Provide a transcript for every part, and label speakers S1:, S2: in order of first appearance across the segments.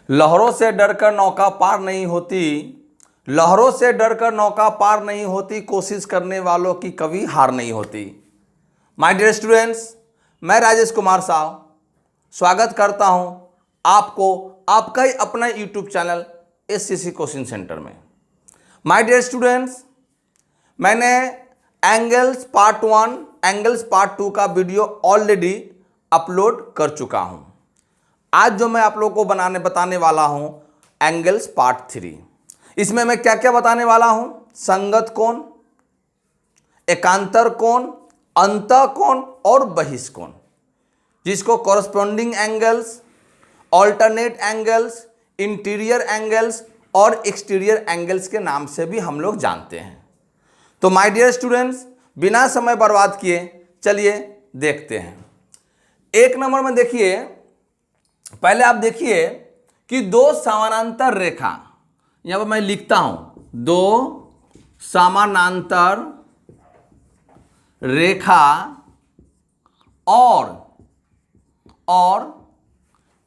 S1: लहरों से डरकर नौका पार नहीं होती, लहरों से डरकर नौका पार नहीं होती, कोशिश करने वालों की कभी हार नहीं होती। माय डियर स्टूडेंट्स, मैं राजेश कुमार साहब स्वागत करता हूं आपको आपका ही अपना YouTube channel SCC coaching centre में। माय डियर स्टूडेंट्स, मैंने एंगल्स पार्ट 1 एंगल्स पार्ट 2 का वीडियो ऑलरेडी अपलोड कर चुका हूं। आज जो मैं आप लोगों को बताने वाला हूं एंगल्स पार्ट 3। इसमें मैं क्या क्या बताने वाला हूं? संगत कोण, एकांतर कोण, अंतः कोण और बहिष्कोण, जिसको corresponding angles, alternate angles, interior angles और एक्सटीरियर एंगल्स के नाम से भी हम लोग जानते हैं। तो माय डियर स्टूडेंट्स, बिना समय बर्बाद किए चलिए देखते हैं। एक नंबर में देखिए, पहले आप देखिए कि दो समानांतर रेखा, यहां पर मैं लिखता हूं, दो समानांतर रेखा और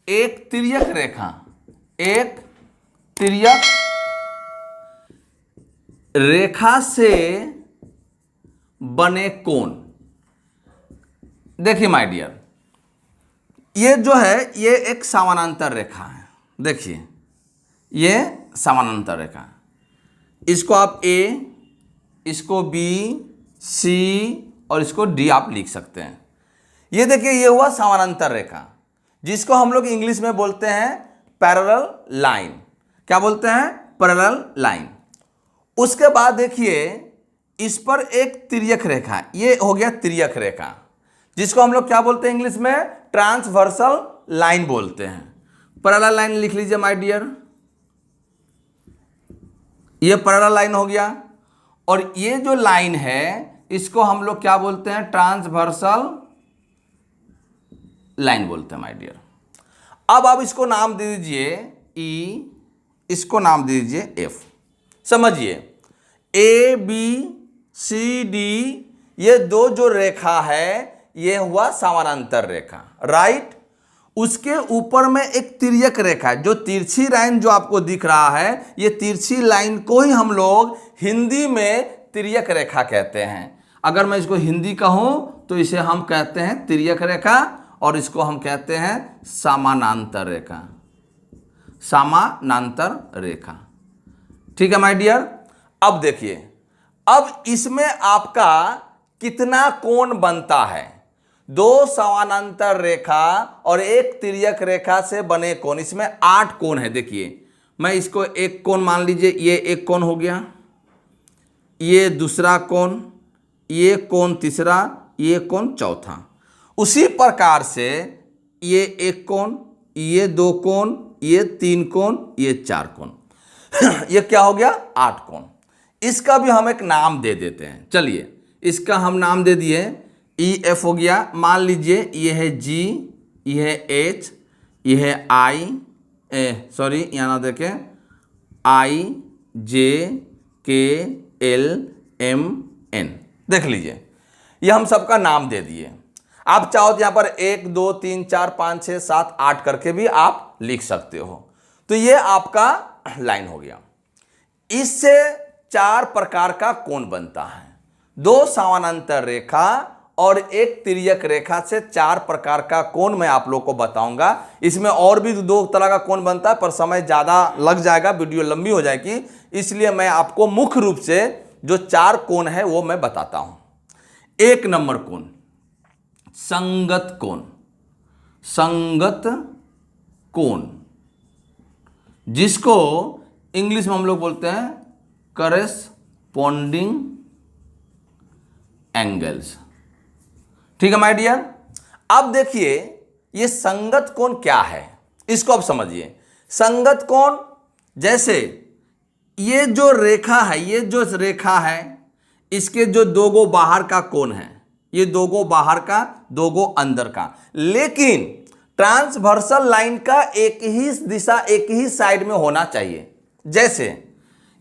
S1: एक तिर्यक रेखा, एक तिर्यक रेखा से बने कोण। देखिए माय डियर, ये जो है ये एक समानांतर रेखा है। देखिए ये समानांतर रेखा, इसको आप ए, इसको बी, सी और इसको डी आप लिख सकते हैं। ये देखिए ये हुआ समानांतर रेखा, जिसको हम लोग इंग्लिश में बोलते हैं पैरेलल लाइन। क्या बोलते हैं? Parallel line. उसके बाद देखिए इस पर एक तिर्यक रेखा, ये हो गया तिर्यक रेखा, जिसको हम लोग क्या बोलते हैं इंग्लिश में? ट्रांसवर्सल लाइन बोलते हैं। पैरेलल लाइन लिख लीजिए माय डियर, ये पैरेलल लाइन हो गया। और ये जो लाइन है इसको हम लोग क्या बोलते हैं? ट्रांसवर्सल लाइन बोलते हैं माय डियर। अब आप इसको नाम दे दीजिए ई, इसको नाम दे दीजिए एफ। समझिए ए बी सी डी, ये दो जो रेखा है ये हुआ समानांतर रेखा, राइट। उसके ऊपर में एक तिर्यक रेखा है, जो तिरछी लाइन जो आपको दिख रहा है, ये तिरछी लाइन को ही हम लोग हिंदी में तिर्यक रेखा कहते हैं। अगर मैं इसको हिंदी कहूं तो इसे हम कहते हैं तिर्यक रेखा और इसको हम कहते हैं समानांतर रेखा, समानांतर रेखा। ठीक है माय डियर। अब देखिए, अब इसमें आपका कितना कोण बनता है? दो समानांतर रेखा और एक तिर्यक रेखा से बने कोण, इसमें 8 कोण है। देखिए मैं इसको एक कोण मान लीजिए, ये एक कोण हो गया, ये दूसरा कोण, ये कोण तीसरा, ये कोण चौथा। उसी प्रकार से ये एक कोण, ये 2 कोण, ये 3 कोण, ये 4 कोण। ये क्या हो गया? 8 कोण। इसका भी हम एक नाम दे देते हैं। चलिए इसका हम नाम दे दिए ई एफ हो गया। मान लीजिए ये है जी, ये है एच, ये है आई, सॉरी यहाँ ना देखें, आई जे के एल एम एन। देख लीजिए ये हम सबका नाम दे दिए। आप चाहो तो यहाँ पर 1 2 3 4 5 6 7 8 करके भी आप लिख सकते हो। तो ये आपका लाइन हो गया। इससे 4 प्रकार का कोण बनता है। दो समानांतर रेखा और एक तिर्यक रेखा से 4 प्रकार का कोण मैं आप लोग को बताऊंगा। इसमें और भी 2 तरह का कोण बनता है, पर समय ज़्यादा लग जाएगा, वीडियो लंबी हो जाएगी, इसलिए मैं आपको मुख्य रूप से जो 4 कोण है वो मैं बताता हूं। 1 नंबर कोण संगत कोण, संगत कोण, जिसको इंग्लिश में हम लोग बोलते हैं करेस्पॉन्डिंग एंगल्स। ठीक है माय डियर। अब देखिए ये संगत कोण क्या है, इसको आप समझिए। संगत कोण जैसे ये जो रेखा है, ये जो रेखा है, इसके जो 2 गो बाहर का कोण है, ये 2 गो बाहर का, 2 गो अंदर का, लेकिन ट्रांसवर्सल लाइन का एक ही दिशा, एक ही साइड में होना चाहिए। जैसे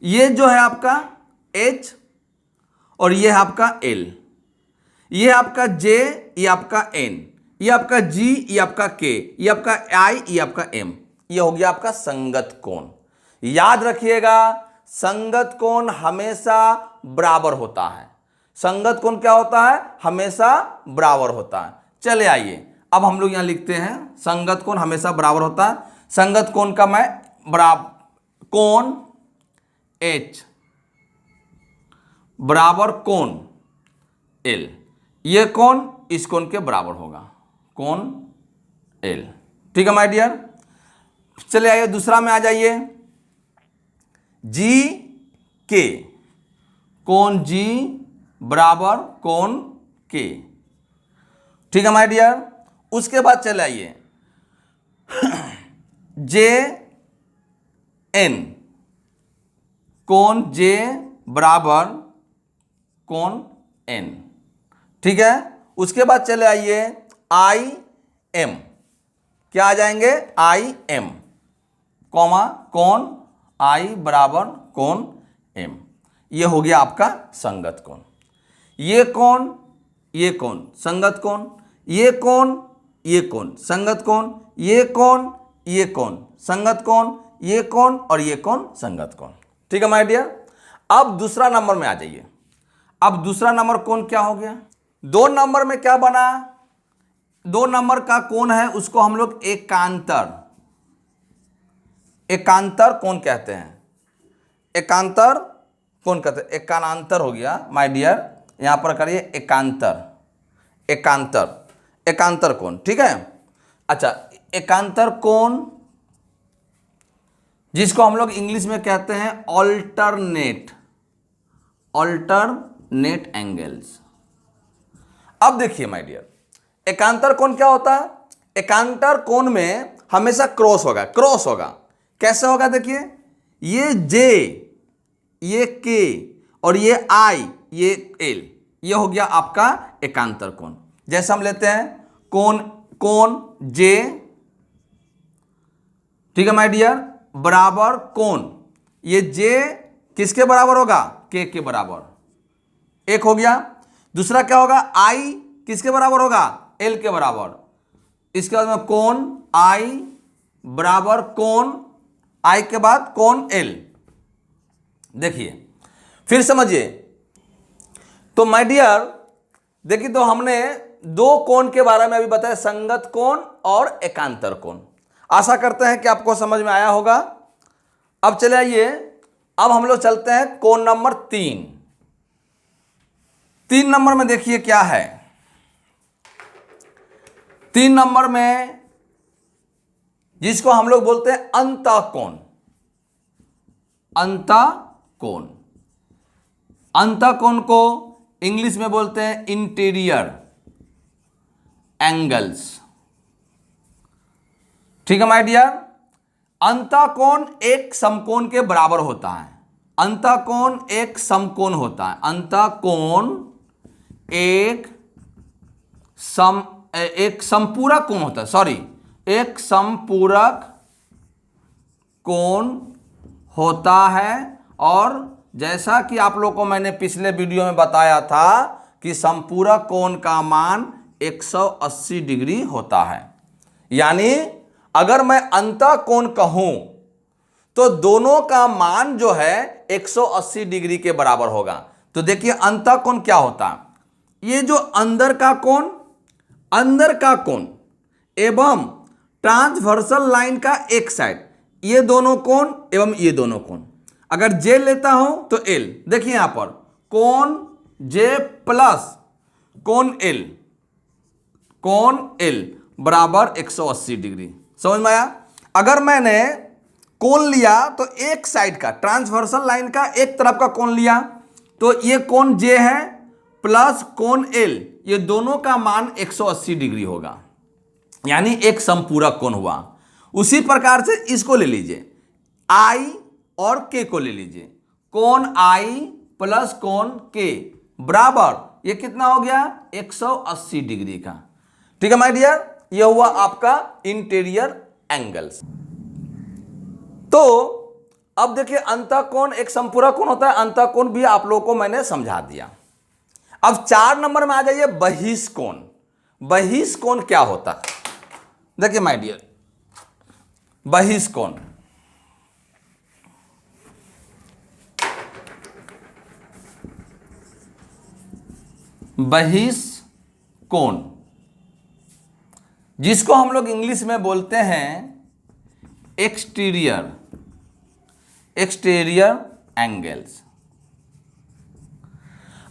S1: ये जो है आपका H और ये है आपका L, ये आपका J, ये आपका N, ये आपका G, ये आपका K, ये आपका I, ये आपका M, ये हो गया आपका संगत कोण। याद रखिएगा, संगत कोण हमेशा बराबर होता है। संगत कोण क्या होता है? हमेशा बराबर होता है। चले आइए, अब हम लोग यहां लिखते हैं संगत कोण हमेशा बराबर होता है। संगत कोण का मैं बराबर कोण H बराबर कोण L, ये कोण इस कोण के बराबर होगा, कोण L। ठीक है माय डियर। चले आइए दूसरा में आ जाइए, जी के, कोण G बराबर कोण K। ठीक है माय डियर। उसके बाद चले आइए जे एन, कोण J बराबर कोण N। ठीक है। उसके बाद चले आइए आई एम, क्या आ जाएंगे? आई एम कॉमा कोण I बराबर कोण M। ये हो गया आपका संगत कोण। ये कोण, ये कोण संगत कोण, ये कोण, ये कोण संगत कोण, ये कोण, ये कोण संगत कोण, ये कोण और ये कोण संगत कोण। ठीक है माय डियर। अब दूसरा नंबर में आ जाइए। अब दूसरा नंबर कोण क्या हो गया? 2 नंबर में क्या बना? 2 नंबर का कोण है उसको हम लोग एकांतर, एकांतर कोण कहते हैं। एकांतर कोण कहते हैं, एकांतर हो गया माय डियर। यहां पर करिए एकांतर, एकांतर, एकांतर कोण। ठीक है। अच्छा, एकांतर कोण जिसको हम लोग इंग्लिश में कहते हैं ऑल्टरनेट, ऑल्टरनेट एंगल्स। अब देखिए माय डियर, एकांतर कोण क्या होता है? एकांतर कोण में हमेशा क्रॉस होगा, क्रॉस होगा। कैसे होगा? देखिए, ये J, ये K और ये I, ये L, ये हो गया आपका एकांतर कोण। जैसे हम लेते हैं कोण, कोण J, ठीक है माय डियर, बराबर कोण, ये J किसके बराबर होगा? K के बराबर, एक हो गया। दूसरा क्या होगा? I किसके बराबर होगा? L के बराबर। इसके बाद में कोण I बराबर कोण I के बाद कोण L। देखिए फिर समझिए, तो माय डियर देखिए, तो हमने 2 कोण के बारे में अभी बताया, संगत कोण और एकांतर कोण। आशा करते हैं कि आपको समझ में आया होगा। अब चले आइए, अब हम लोग चलते हैं कोण नंबर 3। 3 नंबर में देखिए क्या है। 3 नंबर में जिसको हम लोग बोलते हैं अंतःकोण, अंतःकोण, अंतःकोण को इंग्लिश में बोलते हैं इंटीरियर एंगल्स। ठीक है माय डियर। अंतःकोण एक समकोण के बराबर होता है। अंतःकोण एक समकोण होता है। अंतःकोण एक समपूरक कोण होता है, सॉरी, एक समपूरक कोण होता है। और जैसा कि आप लोग को मैंने पिछले वीडियो में बताया था कि समपूरक कोण का मान 180 डिग्री होता है। यानी अगर मैं अंतःकोण कहूं तो दोनों का मान जो है 180 डिग्री के बराबर होगा। तो देखिए अंतःकोण क्या होता है? ये जो अंदर का कोण, अंदर का कोण एवं ट्रांसवर्सल लाइन का एक साइड, ये दोनों कोण एवं ये दोनों कोण, अगर J लेता हूं तो L। देखिए यहां पर कोण J प्लस कोण L, कोण L बराबर 180 डिग्री। समझ में आया? अगर मैंने कोण लिया तो एक साइड का, ट्रांसवर्सल लाइन का एक तरफ का कोण लिया, तो ये कोण J है प्लस कोण L, ये दोनों का मान 180 डिग्री होगा, यानी एक समपूरक कोण हुआ। उसी प्रकार से इसको ले लीजिए, I और K को ले लीजिए, कोण I प्लस कोण K बराबर ये कितना हो गया? 180 डिग्री का। ठीक है माय डियर, ये हुआ आपका इंटीरियर एंगल्स। तो अब देखिए अंतःकोण एक संपूरक कोण होता है, अंतःकोण भी आप लोगों को मैंने समझा दिया। अब 4 नंबर में आ जाइए बहिष्कोण। बहिष्कोण क्या होता है? देखिए माय डियर, बहिष्कोण। बहिष्कोण जिसको हम लोग इंग्लिश में बोलते हैं एक्सटीरियर एंगल्स।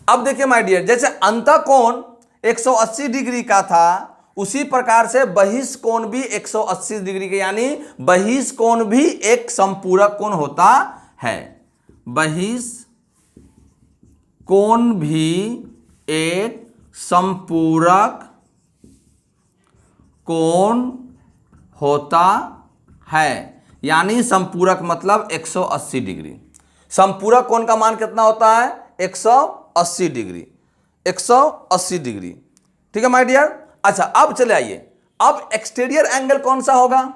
S1: अब देखिए माय डियर, जैसे अंतःकोण 180 डिग्री का था, उसी प्रकार से बहिष्कोण भी 180 डिग्री के, यानी बहिष्कोण भी एक संपूरक कोण होता है। बहिष्कोण भी एक संपूरक कोण होता है, यानी संपूरक मतलब 180 डिग्री। संपूरक कोण का मान कितना होता है? 180 डिग्री। 180 डिग्री, ठीक है माय डियर। अच्छा, अब चले आइए, अब एक्सटीरियर एंगल कौन सा होगा?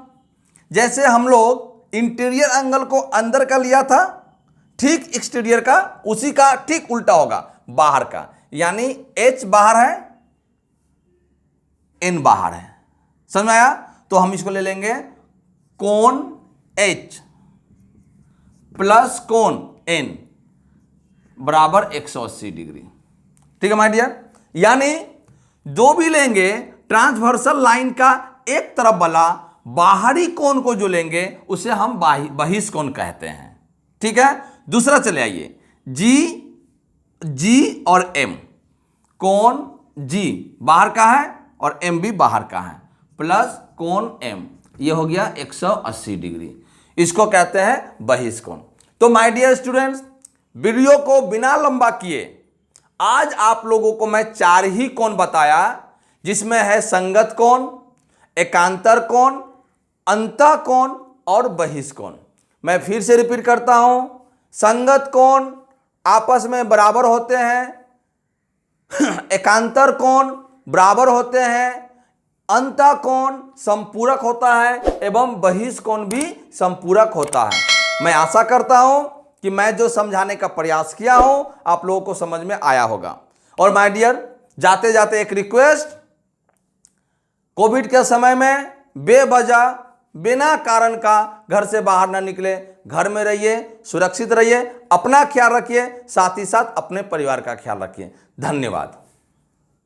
S1: जैसे हम लोग इंटीरियर एंगल को अंदर का लिया था, ठीक एक्सटीरियर का उसी का ठीक उल्टा होगा, बाहर का, यानी H बाहर है, N बाहर है। समझ में आया? तो हम इसको ले लेंगे कोण H प्लस कोण N बराबर 180 डिग्री। ठीक है माय डियर, यानी जो भी लेंगे ट्रांसवर्सल लाइन का एक तरफ वाला बाहरी कोण को जो लेंगे उसे हम बहिष्कोण कहते हैं। ठीक है, दूसरा चले आइए, G और M, कोण G बाहर का है और M भी बाहर का है, प्लस कोण M, ये हो गया 180 डिग्री, इसको कहते हैं बहिष्कोण। तो माय डियर स्टूडेंट्स, वीडियो को बिना लंबा किए आज आप लोगों को मैं 4 ही कोण बताया, जिसमें है संगत कोण, एकांतर कोण, अंतःकोण और बहिष्कोण। मैं फिर से रिपीट करता हूं, संगत कोण आपस में बराबर होते हैं, एकांतर कोण बराबर होते हैं, अंतःकोण संपूरक होता है एवं बहिष्कोण भी संपूरक होता है। मैं आशा करता हूं कि मैं जो समझाने का प्रयास किया हूं आप लोगों को समझ में आया होगा। और माय डियर, जाते जाते एक रिक्वेस्ट, कोविड के समय में बेवजह बिना कारण का घर से बाहर ना निकले, घर में रहिए, सुरक्षित रहिए, अपना ख्याल रखिए, साथ ही साथ अपने परिवार का ख्याल रखिए। धन्यवाद।